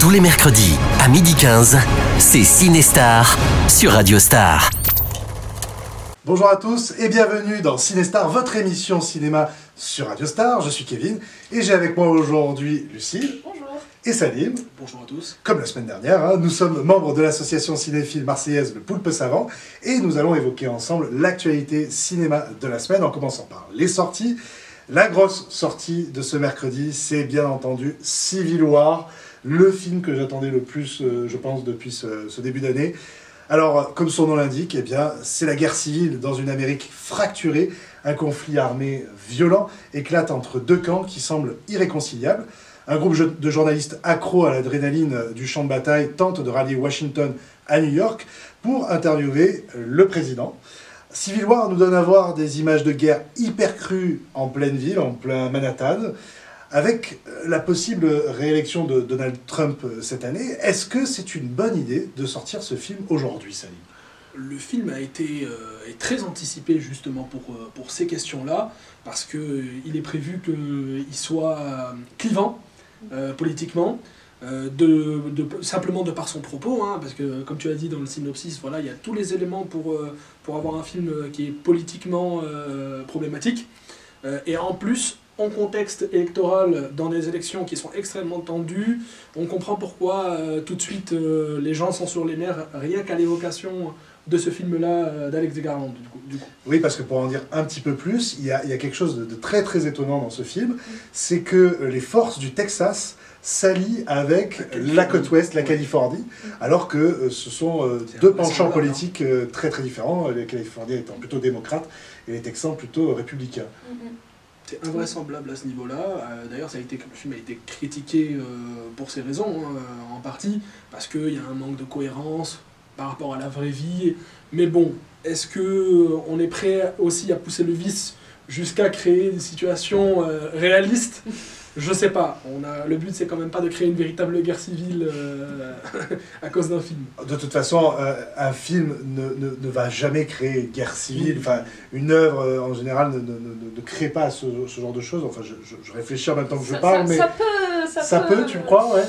Tous les mercredis à 12h15, c'est Cinestar sur Radio Star. Bonjour à tous et bienvenue dans Cinestar, votre émission cinéma sur Radio Star. Je suis Kevin et j'ai avec moi aujourd'hui Lucille. Bonjour. Et Salim. Bonjour à tous. Comme la semaine dernière, nous sommes membres de l'association cinéphile marseillaise Le Poulpe Savant et nous allons évoquer ensemble l'actualité cinéma de la semaine en commençant par les sorties. La grosse sortie de ce mercredi, c'est bien entendu Civil War, le film que j'attendais le plus, je pense, depuis ce début d'année. Alors, comme son nom l'indique, eh bien, c'est la guerre civile dans une Amérique fracturée. Un conflit armé violent éclate entre deux camps qui semblent irréconciliables. Un groupe de journalistes accros à l'adrénaline du champ de bataille tente de rallier Washington à New York pour interviewer le président. Civil War nous donne à voir des images de guerre hyper crues en pleine ville, en plein Manhattan, avec la possible réélection de Donald Trump cette année. Est-ce que c'est une bonne idée de sortir ce film aujourd'hui, Salim ? Le film a été est très anticipé justement pour ces questions-là, parce qu'il est prévu qu'il soit clivant politiquement, simplement de par son propos, hein, parce que comme tu as dit dans le synopsis, voilà, il y a tous les éléments pour avoir un film qui est politiquement problématique, et en plus, en contexte électoral, dans des élections qui sont extrêmement tendues, on comprend pourquoi tout de suite les gens sont sur les nerfs, rien qu'à l'évocation de ce film-là d'Alex Garland. Du coup. Oui, parce que pour en dire un petit peu plus, il y a quelque chose de très très étonnant dans ce film, c'est que les forces du Texas s'allient avec la côte ouest, la Californie, alors que ce sont deux penchants politiques très très différents, les Californiens étant plutôt démocrates et les Texans plutôt républicains. C'est invraisemblable à ce niveau-là. D'ailleurs, le film a été critiqué pour ces raisons, hein, en partie, parce qu'il y a un manque de cohérence par rapport à la vraie vie. Mais bon, est-ce qu'on est prêt aussi à pousser le vice jusqu'à créer des situations réalistes ? Je sais pas. Le but, c'est quand même pas de créer une véritable guerre civile à cause d'un film. De toute façon, un film ne va jamais créer une guerre civile. Enfin, une œuvre, en général, ne crée pas ce genre de choses. Enfin, je réfléchis en même temps que je parle, mais... Ça peut, tu crois, ouais.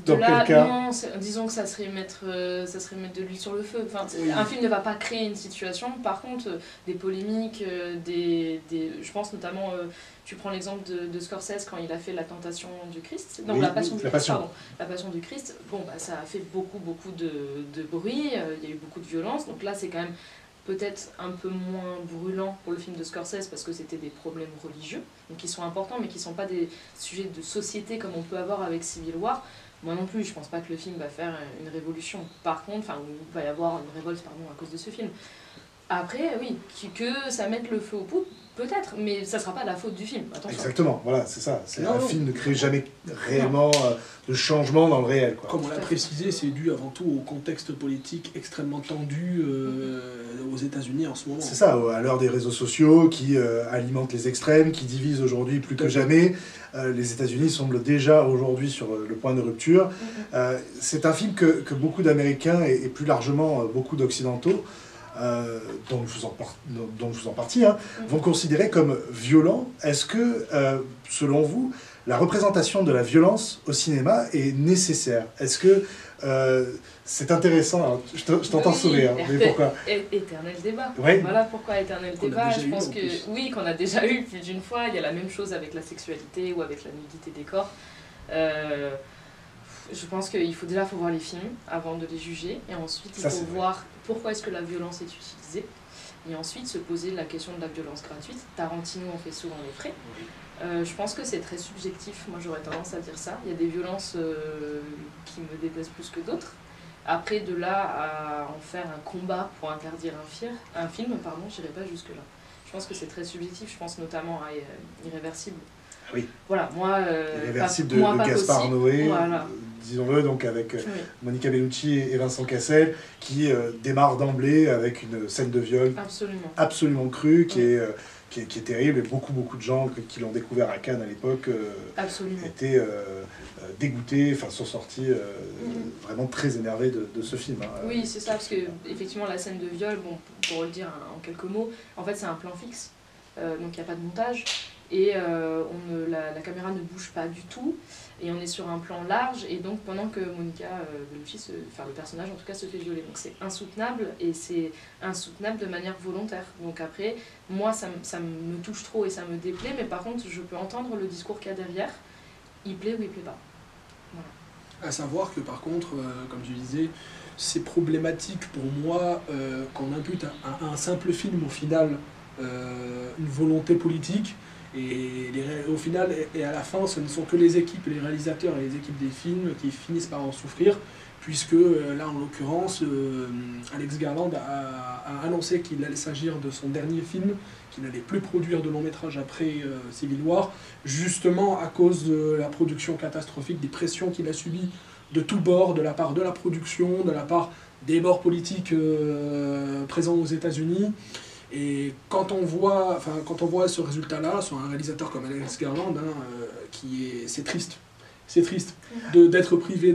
Dans quel cas ? Non, disons que ça serait mettre de l'huile sur le feu. Enfin, un film ne va pas créer une situation. Par contre, des polémiques, je pense notamment... tu prends l'exemple de Scorsese quand il a fait La Tentation du Christ, donc oui, La Passion du Christ, pardon. La Passion du Christ, bon, bah, ça a fait beaucoup de bruit, il y a eu beaucoup de violence, donc là c'est quand même peut-être un peu moins brûlant pour le film de Scorsese parce que c'était des problèmes religieux, donc qui sont importants mais qui ne sont pas des sujets de société comme on peut avoir avec Civil War. Moi non plus, je pense pas que le film va faire une révolution. Par contre, il va y avoir une révolte à cause de ce film. Après, oui, que ça mette le feu aux poudres, peut-être, mais ça sera pas la faute du film, attention. Exactement, voilà, c'est ça. Un film ne crée jamais réellement de changement dans le réel, quoi. Comme on l'a précisé, c'est dû avant tout au contexte politique extrêmement tendu aux États-Unis en ce moment. C'est ça, à l'heure des réseaux sociaux qui alimentent les extrêmes, qui divisent aujourd'hui plus que jamais. Les États-Unis semblent déjà aujourd'hui sur le point de rupture. C'est un film que beaucoup d'Américains et plus largement beaucoup d'Occidentaux dont je faisais partie, hein, vont considérer comme violent. Est-ce que, selon vous, la représentation de la violence au cinéma est nécessaire ? Est-ce que c'est intéressant ? Alors, je t'entends sourire, mais pourquoi ? Éternel débat. Oui. Voilà pourquoi éternel débat. Je pense qu'on a déjà eu plus d'une fois. Il y a la même chose avec la sexualité ou avec la nudité des corps. Je pense qu'il faut voir les films avant de les juger, et ensuite il faut voir pourquoi est-ce que la violence est utilisée, et ensuite se poser la question de la violence gratuite. Tarantino en fait souvent les frais. Je pense que c'est très subjectif, moi j'aurais tendance à dire ça. Il y a des violences qui me déplaisent plus que d'autres. Après, de là à en faire un combat pour interdire un film, j'irai pas jusque-là. Je pense que c'est très subjectif, je pense notamment à Irréversible. Oui. Voilà, moi... Irréversible de Gaspard Noé, voilà. Disons-le, donc avec Monica Bellucci et Vincent Cassel, qui démarre d'emblée avec une scène de viol absolument crue, qui est terrible, et beaucoup de gens qui l'ont découvert à Cannes à l'époque étaient dégoûtés, sont sortis vraiment très énervés de ce film. Hein. Oui, c'est ça, parce que effectivement la scène de viol, bon, pour le dire en quelques mots, en fait c'est un plan fixe. Donc il n'y a pas de montage, et la caméra ne bouge pas du tout, et on est sur un plan large, et donc pendant que Monica Bellucci, enfin le personnage en tout cas, se fait violer. Donc c'est insoutenable, et c'est insoutenable de manière volontaire. Donc après, moi ça me touche trop et ça me déplaît, mais par contre je peux entendre le discours qu'il y a derrière, il plaît ou il plaît pas. Voilà. À savoir que par contre, comme tu disais, c'est problématique pour moi qu'on impute à un simple film au final une volonté politique, et au final et à la fin ce ne sont que les équipes, les réalisateurs et les équipes des films qui finissent par en souffrir, puisque là en l'occurrence Alex Garland a annoncé qu'il allait s'agir de son dernier film, qu'il n'allait plus produire de long métrage après Civil War, justement à cause de la production catastrophique, des pressions qu'il a subies de tous bords, de la part de la production, de la part des bords politiques présents aux États-Unis. Et quand on voit ce résultat-là sur un réalisateur comme Alex Garland, c'est triste. C'est triste d'être privé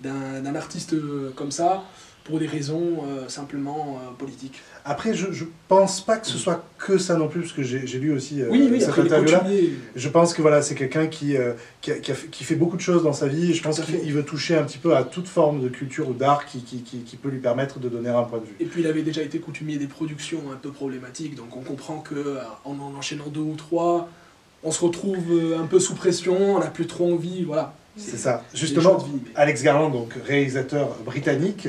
d'un artiste comme ça pour des raisons simplement politiques. Après, je pense pas que ce soit que ça non plus, parce que j'ai lu aussi oui, cette interview-là. Je pense que voilà, c'est quelqu'un qui fait beaucoup de choses dans sa vie, et je pense qu'il veut toucher un petit peu à toute forme de culture ou d'art qui peut lui permettre de donner un point de vue. Et puis il avait déjà été coutumier des productions un peu problématiques, donc on comprend qu'en enchaînant 2 ou 3, on se retrouve un peu sous pression, on n'a plus trop envie, voilà. C'est ça. Justement, Alex Garland, donc réalisateur britannique,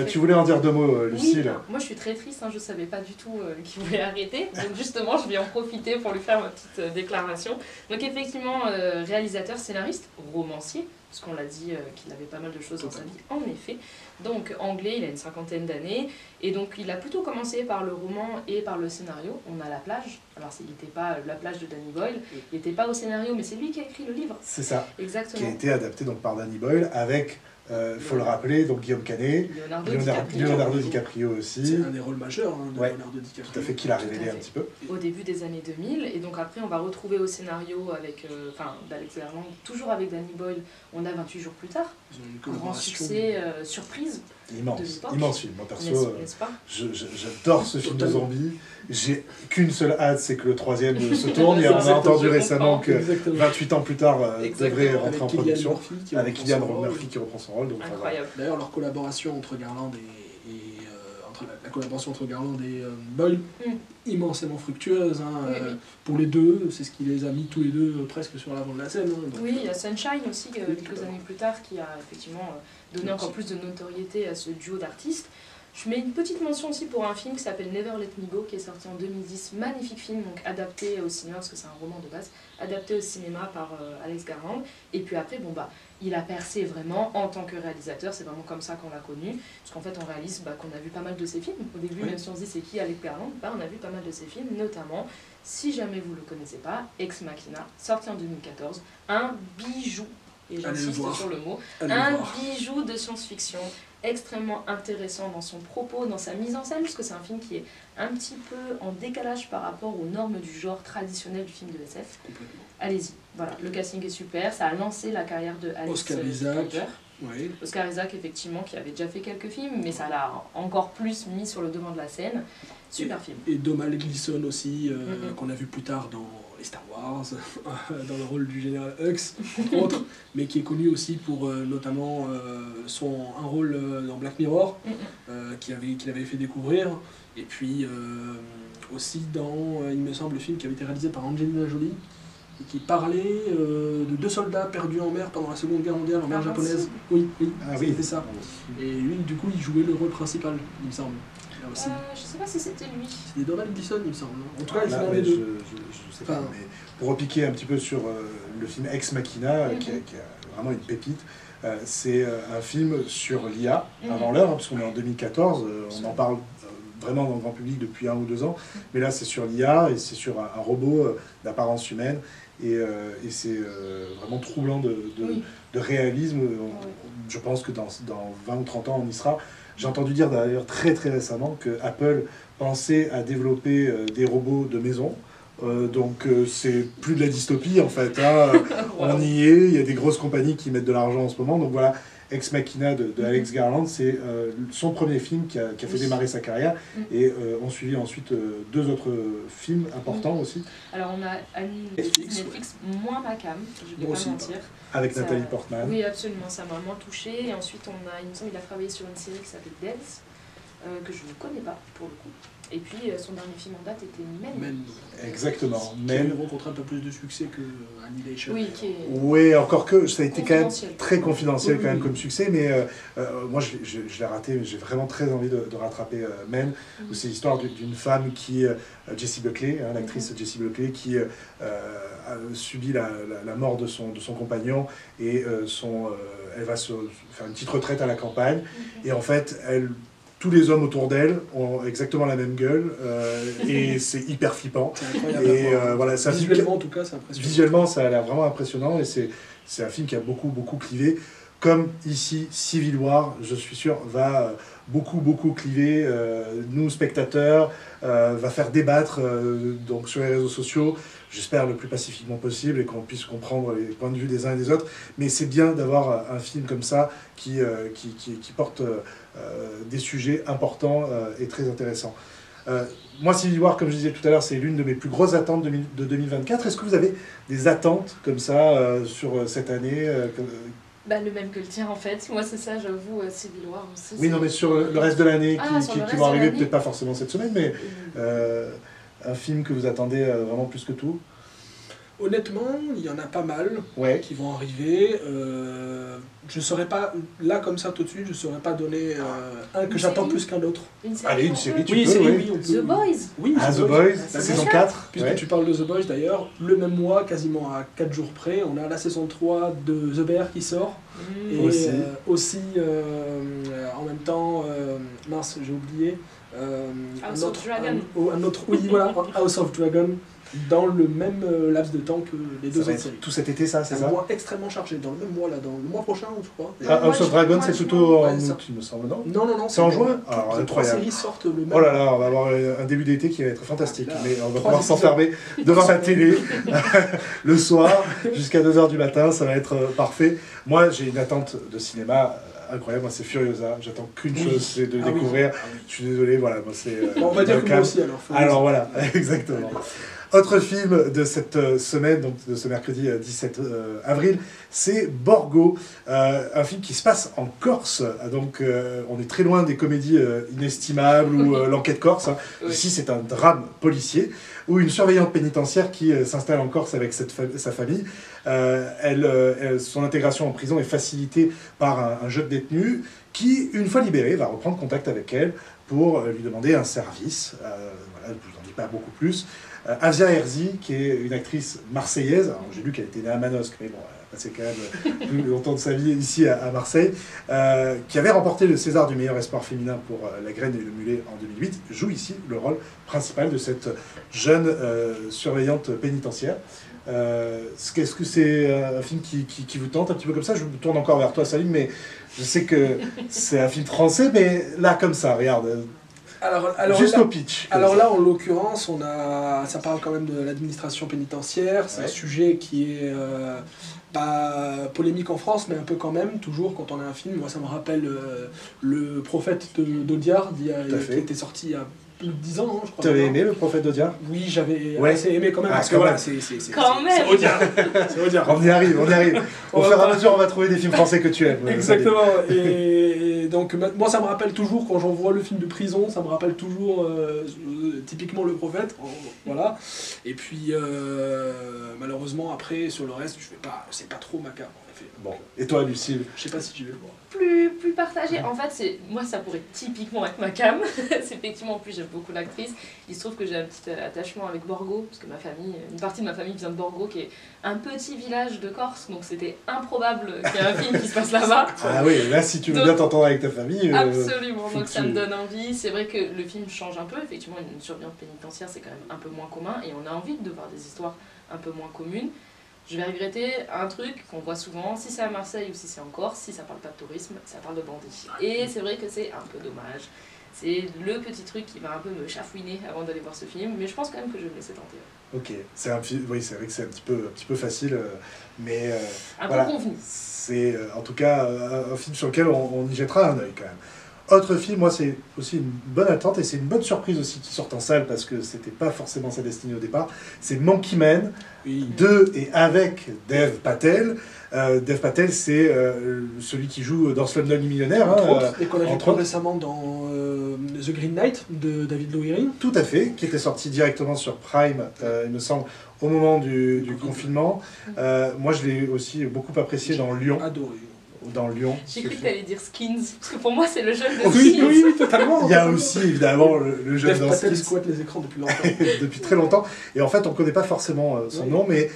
tu voulais en dire 2 mots, Lucille? Oui, moi je suis très triste, je ne savais pas du tout qu'il voulait arrêter, donc justement je vais en profiter pour lui faire ma petite déclaration. Donc effectivement, réalisateur, scénariste, romancier, parce qu'on l'a dit qu'il avait pas mal de choses dans sa vie, en effet. Donc anglais, il a une 50aine d'années, et donc il a plutôt commencé par le roman et par le scénario. On a La Plage, alors il n'était pas La Plage de Danny Boyle, il n'était pas au scénario, mais c'est lui qui a écrit le livre. C'est ça. Exactement. Qui a été adapté donc par Danny Boyle avec, faut le rappeler, donc Guillaume Canet, Leonardo DiCaprio aussi. C'est un des rôles majeurs de Leonardo DiCaprio. Tout à fait, qu'il a révélé un petit peu. Au début des années 2000, et donc après on va retrouver au scénario avec, d'Alex Garland, toujours avec Danny Boyle, on a 28 jours plus tard. Un grand succès, surprise. Immense film. Moi perso, j'adore ce film de zombies. J'ai qu'une seule hâte, c'est que le 3e se tourne. Et on a entendu récemment que 28 ans plus tard devrait rentrer en production. Avec Cillian Murphy qui reprend son rôle. Donc, incroyable. D'ailleurs, leur collaboration entre Garland la collaboration entre Garland et Boyle, immensément fructueuse. Pour les deux, c'est ce qui les a mis tous les deux presque sur l'avant de la scène. Donc. Oui, il y a Sunshine aussi, quelques années plus tard, qui a effectivement donné encore plus de notoriété à ce duo d'artistes. Je mets une petite mention aussi pour un film qui s'appelle Never Let Me Go, qui est sorti en 2010. Magnifique film, donc adapté au cinéma, parce que c'est un roman de base, adapté au cinéma par Alex Garland. Et puis après, il a percé vraiment en tant que réalisateur, c'est vraiment comme ça qu'on l'a connu. Parce qu'en fait, on réalise qu'on a vu pas mal de ses films. Au début, même si on se dit c'est qui Alex Garland, on a vu pas mal de ses films, notamment, si jamais vous ne le connaissez pas, Ex Machina, sorti en 2014, un bijou. Et j'insiste sur le mot, un bijou de science-fiction extrêmement intéressant dans son propos, dans sa mise en scène, parce que c'est un film qui est un petit peu en décalage par rapport aux normes du genre traditionnel du film de SF. Allez-y, voilà, le casting est super, ça a lancé la carrière de Alex Oscar Isaac. Oui. Oscar Isaac, effectivement, qui avait déjà fait quelques films, mais ça l'a encore plus mis sur le devant de la scène. Super film. Et Domhnall Gleeson aussi, qu'on a vu plus tard dans les Star Wars, dans le rôle du général Hux, entre autres, mais qui est connu aussi pour notamment un rôle dans Black Mirror, qu'il avait fait découvrir, et puis aussi dans, il me semble, le film qui avait été réalisé par Angelina Jolie, et qui parlait de 2 soldats perdus en mer pendant la Seconde Guerre mondiale, en mer japonaise. Oui, c'était ça. Et lui, du coup, il jouait le rôle principal, il me semble. Je sais pas si c'était lui. C'était Domhnall Gleeson, il me semble. En tout cas, je sais pas, mais pour repiquer un petit peu sur le film Ex Machina, qui est vraiment une pépite, c'est un film sur l'IA, avant l'heure, parce qu'on est en 2014, on en parle vraiment dans le grand public depuis 1 ou 2 ans, mais là c'est sur l'IA, et c'est sur un robot d'apparence humaine, et c'est vraiment troublant de réalisme. Je pense que dans 20 ou 30 ans on y sera. J'ai entendu dire d'ailleurs très récemment que Apple pensait à développer des robots de maison Donc c'est plus de la dystopie en fait, hein. On y est, il y a des grosses compagnies qui mettent de l'argent en ce moment, donc voilà, Ex Machina de Alex Garland, c'est son premier film qui a fait démarrer sa carrière, et on suivi ensuite deux autres films importants aussi. Alors on a Netflix moins ma cam, je vais pas mentir. Avec Nathalie Portman. Oui absolument, ça m'a vraiment touchée, et ensuite il me semble qu'il a travaillé sur une série qui s'appelle Deads, que je ne connais pas pour le coup. Et puis son dernier film en date était Men. Exactement. Qui a rencontré un peu plus de succès que Annihilation. Oui, qui est... Oui, encore que ça a été quand même très confidentiel quand même comme succès, mais moi je l'ai raté, mais j'ai vraiment très envie de rattraper Men, où c'est l'histoire d'une femme qui, Jessie Buckley, hein, l'actrice Jessie Buckley, qui a subi la mort de son compagnon, et elle va se faire une petite retraite à la campagne, et en fait tous les hommes autour d'elle ont exactement la même gueule, et c'est hyper flippant. C'est incroyable. Et voilà, visuellement, en tout cas, c'est impressionnant. Visuellement, ça a l'air vraiment impressionnant, et c'est un film qui a beaucoup clivé. Comme ici, Civil War, je suis sûr, va beaucoup cliver, nous spectateurs, va faire débattre donc sur les réseaux sociaux, j'espère le plus pacifiquement possible, et qu'on puisse comprendre les points de vue des uns et des autres. Mais c'est bien d'avoir un film comme ça qui porte des sujets importants et très intéressants. Moi, Civil War, comme je disais tout à l'heure, c'est l'une de mes plus grosses attentes de 2024. Est-ce que vous avez des attentes comme ça sur cette année le même que le tien en fait. Moi c'est ça, j'avoue, Civil War aussi. Oui, non, mais sur le reste de l'année qui va arriver, peut-être pas forcément cette semaine, mais un film que vous attendez vraiment plus que tout? Honnêtement, il y en a pas mal qui vont arriver. Je ne saurais pas, là comme ça tout de suite, je ne saurais pas donner un que j'attends plus qu'un autre. Allez, une série, tu peux. Oui, on peut. The Boys. Oui, The Boys, la saison 4. Puisque tu parles de The Boys d'ailleurs, le même mois, quasiment à 4 jours près, on a la saison 3 de The Bear qui sort. Et aussi en même temps, mince, j'ai oublié. House of Dragon. Oui, voilà, House of Dragon. Dans le même laps de temps que les deux autres séries. Tout cet été, ça, c'est ça? Un mois extrêmement chargé, dans le même mois, là, dans le mois prochain, je crois. House of Dragon, c'est plutôt en août, il me semble, non? Non. C'est en juin? Alors, les 3 séries sortent le même. Oh là là, on va avoir un début d'été qui va être fantastique, mais on va pouvoir s'enfermer devant la télé le soir jusqu'à 2h du matin, ça va être parfait. Moi, j'ai une attente de cinéma incroyable, moi c'est Furiosa, j'attends qu'une chose, c'est de découvrir. Je suis désolé, voilà, moi c'est... on va dire que moi aussi alors. Alors voilà, exactement. Autre film de cette semaine, donc de ce mercredi 17 avril, c'est Borgo, un film qui se passe en Corse. Donc on est très loin des comédies inestimables ou l'enquête corse. Hein. Ici c'est un drame policier où une surveillante pénitentiaire qui s'installe en Corse avec sa famille. Son intégration en prison est facilitée par un jeune détenu qui, une fois libéré, va reprendre contact avec elle pour lui demander un service. Voilà, je ne vous en dis pas beaucoup plus. Asia Herzi, qui est une actrice marseillaise, j'ai lu qu'elle était née à Manosque, mais bon, elle a passé quand même plus longtemps de sa vie ici à Marseille, qui avait remporté le César du meilleur espoir féminin pour La Graine et le Mulet en 2008, joue ici le rôle principal de cette jeune surveillante pénitentiaire. Est-ce que c'est un film qui vous tente un petit peu comme ça? Je me tourne encore vers toi, Salim, mais je sais que c'est un film français, mais là, comme ça, regarde. Alors juste là, au pitch. Alors là, en l'occurrence, ça parle quand même de l'administration pénitentiaire. C'est un sujet qui est pas polémique en France, mais un peu quand même, toujours quand on a un film. Moi, ça me rappelle le Prophète d'Audiard, qui était sorti il y a plus de 10 ans, je crois. Tu avais aimé le Prophète d'Audiard? Oui, j'avais assez aimé quand même, parce que voilà, c'est Audiard. C'est Audiard. On y arrive. Au fur et à mesure, on va trouver des films français que tu aimes. Exactement. Et donc, moi, ça me rappelle toujours, quand j'en vois le film de prison, ça me rappelle toujours typiquement le Prophète. Voilà. Et puis, malheureusement, après, sur le reste, c'est pas trop ma carte, en effet. Bon. Et toi, Lucille? Je sais pas si tu veux le voir. Plus partagé. En fait, moi, ça pourrait typiquement être ma cam. C'est effectivement, en plus, j'aime beaucoup l'actrice. Il se trouve que j'ai un petit attachement avec Borgo, parce que une partie de ma famille vient de Borgo, qui est un petit village de Corse, donc c'était improbable qu'il y ait un film qui se passe là-bas. Ah oui, là, si tu veux bien t'entendre avec ta famille... Absolument, donc ça me donne envie. C'est vrai que le film change un peu. Effectivement, une surveillante pénitentiaire, c'est quand même un peu moins commun, et on a envie de voir des histoires un peu moins communes. Je vais regretter un truc qu'on voit souvent, si c'est à Marseille ou si c'est en Corse, si ça parle pas de tourisme, ça parle de bandits. Et c'est vrai que c'est un peu dommage. C'est le petit truc qui va un peu me chafouiner avant d'aller voir ce film, mais je pense quand même que je vais me laisser tenter. Ok, c'est un film, oui, c'est vrai que c'est un petit peu facile, mais Un voilà, peu convenu. c'est en tout cas un film sur lequel on y jettera un œil quand même. Autre film, moi c'est aussi une bonne attente et c'est une bonne surprise aussi qui sort en salle parce que c'était pas forcément sa destinée au départ. C'est Monkey Man Oui. de et avec Dev Patel. Dev Patel, c'est celui qui joue dans Slumdog Millionnaire. Entre hein, autres, et qu'on a vu entre plus autres. récemment dans The Green Knight de David Lowery. Tout à fait, qui était sorti directement sur Prime, il me semble, au moment du confinement. Moi, je l'ai aussi beaucoup apprécié dans Lyon. Adoré. Dans Lyon. J'ai cru que tu allais dire Skins, parce que pour moi c'est le jeu de Oui, Skins. Oui, totalement. Il y a aussi évidemment le jeu Dev dans Patel Skins squatte les écrans depuis longtemps. depuis très longtemps. Et en fait, on ne connaît pas forcément son Oui. nom, mais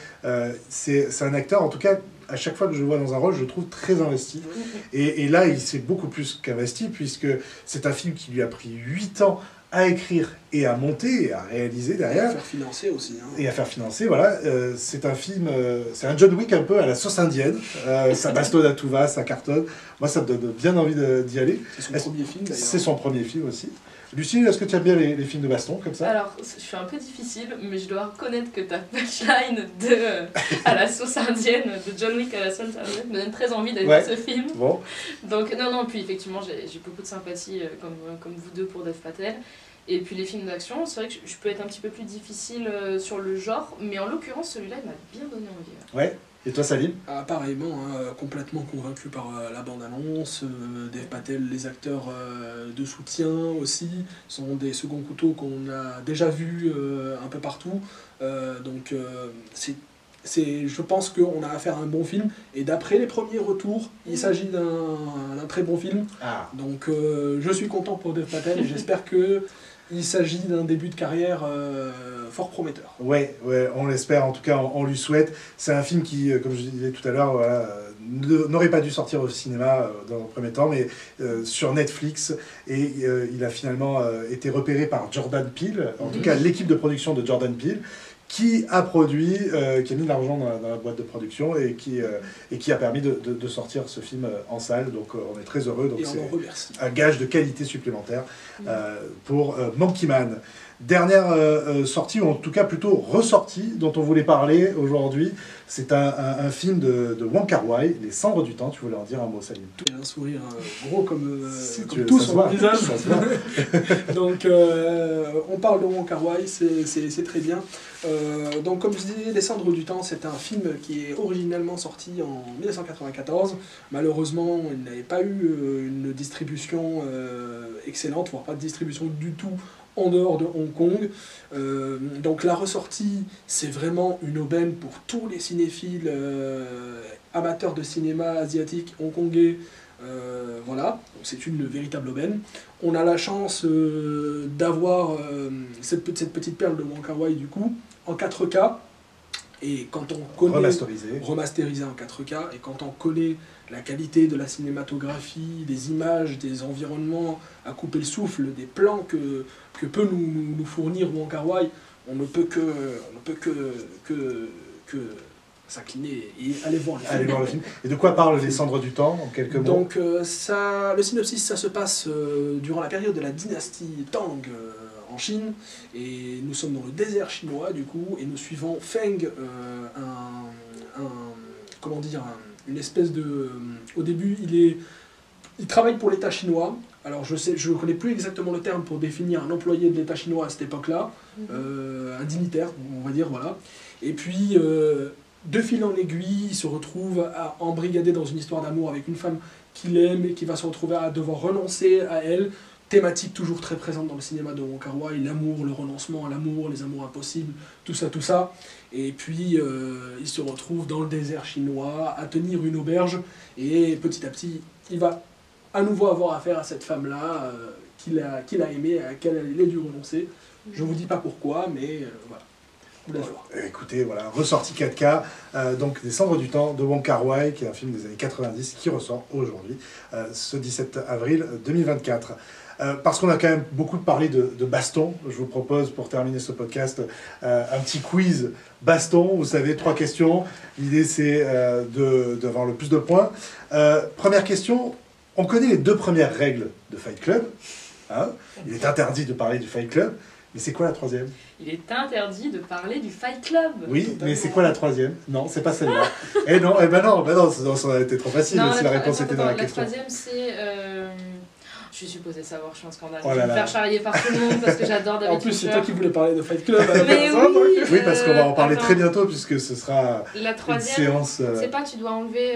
c'est un acteur, en tout cas, à chaque fois que je le vois dans un rôle, je le trouve très investi. Et là, il s'est beaucoup plus qu'investi, puisque c'est un film qui lui a pris 8 ans à écrire et à monter et à réaliser Et à derrière. faire financer aussi. Hein. Et à faire financer, voilà. C'est un film, c'est un John Wick un peu à la sauce indienne. Ça bastonne à tout va, ça cartonne. Moi, ça me donne bien envie d'y aller. C'est son Est-ce- premier film d'ailleurs. C'est son premier film aussi. Lucie, est-ce que tu aimes bien les films de baston comme ça? Alors, je suis un peu difficile, mais je dois reconnaître que ta punchline à la sauce indienne, de John Wick à la sauce indienne, me donne très envie d'aller Ouais. voir ce film. Bon, Donc, non, puis effectivement, j'ai beaucoup de sympathie, comme vous deux, pour Dev Patel. Et puis les films d'action, c'est vrai que je peux être un petit peu plus difficile sur le genre, mais en l'occurrence, celui-là, il m'a bien donné envie. ouais. Et toi, Salim? Ah, pareillement, hein, complètement convaincu par la bande-annonce. Dev Patel, les acteurs de soutien aussi, sont des seconds couteaux qu'on a déjà vus un peu partout. Je pense qu'on a affaire à un bon film. Et d'après les premiers retours, il s'agit d'un très bon film. Ah, Donc je suis content pour Dev Patel et j'espère qu'il s'agit d'un début de carrière fort prometteur. ouais, on l'espère, en tout cas, on lui souhaite. C'est un film qui, comme je disais tout à l'heure, voilà, n'aurait pas dû sortir au cinéma dans un premier temps, mais sur Netflix. Et il a finalement été repéré par Jordan Peele, en tout cas l'équipe de production de Jordan Peele, qui a produit, qui a mis de l'argent dans la boîte de production et qui a permis de sortir ce film en salle. Donc on est très heureux. Donc Et on c'est en remercie. un gage de qualité supplémentaire pour Monkey Man. Dernière sortie, ou en tout cas plutôt ressortie, dont on voulait parler aujourd'hui, c'est un film de Wong Kar-wai, Les Cendres du Temps. Tu voulais en dire un mot, Salim? Il y a un sourire gros comme Tu- tout ça se sur voit, mon visage. ça se voit. Donc on parle de Wong Kar-wai, c'est très bien. Donc comme je disais, Les Cendres du Temps, c'est un film qui est originellement sorti en 1994. Malheureusement, il n'avait pas eu une distribution excellente, voire pas de distribution du tout en dehors de Hong Kong. Donc la ressortie, c'est vraiment une aubaine pour tous les cinéphiles amateurs de cinéma asiatique, hongkongais. Voilà, donc c'est une véritable aubaine. On a la chance d'avoir cette petite perle de Wong Kar-wai du coup en 4K. Et quand on connaît remasterisé en 4K, et quand on connaît la qualité de la cinématographie, des images, des environnements à couper le souffle, des plans que peut nous fournir Wong Kar-wai, on ne peut que s'incliner et aller voir le film. Allez voir le film. Et de quoi parlent Les Cendres du Temps, en quelques mots? Donc le synopsis, ça se passe durant la période de la dynastie Tang en Chine, et nous sommes dans le désert chinois du coup, et nous suivons Feng, une espèce de... au début, il travaille pour l'État chinois. Alors je ne connais plus exactement le terme pour définir un employé de l'État chinois à cette époque-là, un dignitaire, on va dire, voilà. Et puis, de fil en aiguille, il se retrouve à embrigader dans une histoire d'amour avec une femme qu'il aime et qui va se retrouver à devoir renoncer à elle. Thématique toujours très présente dans le cinéma de Wong Kar-wai, l'amour, le renoncement à l'amour, les amours impossibles, tout ça. Et puis, il se retrouve dans le désert chinois à tenir une auberge, et petit à petit, il va à nouveau avoir affaire à cette femme-là qu'il a aimée, à laquelle il a dû renoncer. Je ne vous dis pas pourquoi, mais voilà. Vous l'allez voir. Écoutez, voilà, ressorti 4K, donc Les Cendres du Temps de Wong Kar-wai, qui est un film des années 90 qui ressort aujourd'hui, ce 17 avril 2024. Parce qu'on a quand même beaucoup parlé de baston, je vous propose pour terminer ce podcast un petit quiz baston. Vous savez, 3 questions. L'idée c'est d'avoir le plus de points. Première question, on connaît les 2 premières règles de Fight Club. Hein, il est interdit de parler du Fight Club. Mais c'est quoi la troisième? Il est interdit de parler du Fight Club. Oui, Totalement. mais c'est quoi la troisième? Non, c'est pas celle-là. Eh non, ça aurait été trop facile si la réponse était dans la question. La troisième, c'est... Je suis supposée savoir, je suis un scandale. Oh Je là vais me là. faire charrier par tout le monde parce que j'adore David En plus, c'est Fincher. toi qui voulais parler de Fight Club à la Mais personne, donc. oui, Oui, parce qu'on va en parler attends. très bientôt, puisque ce sera La une troisième, séance... c'est pas tu dois enlever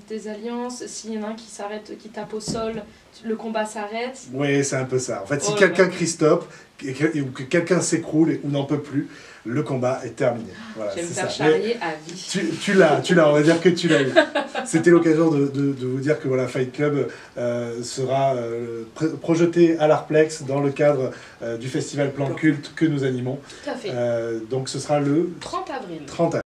tes alliances. S'il y en a un qui s'arrête, qui tape au sol, le combat s'arrête. Oui, c'est un peu ça. En fait, si Oh là quelqu'un là. crie stop, ou que quelqu'un s'écroule ou n'en peut plus, le combat est terminé. Voilà, Je vais me c'est faire ça. Mais charrier à vie. tu l'as, on va dire que tu l'as eu. C'était l'occasion de vous dire que voilà, Fight Club sera projeté à l'Arplex dans le cadre du festival Plan Culte que nous animons. Tout à fait. Donc ce sera le 30 avril. 30 avril.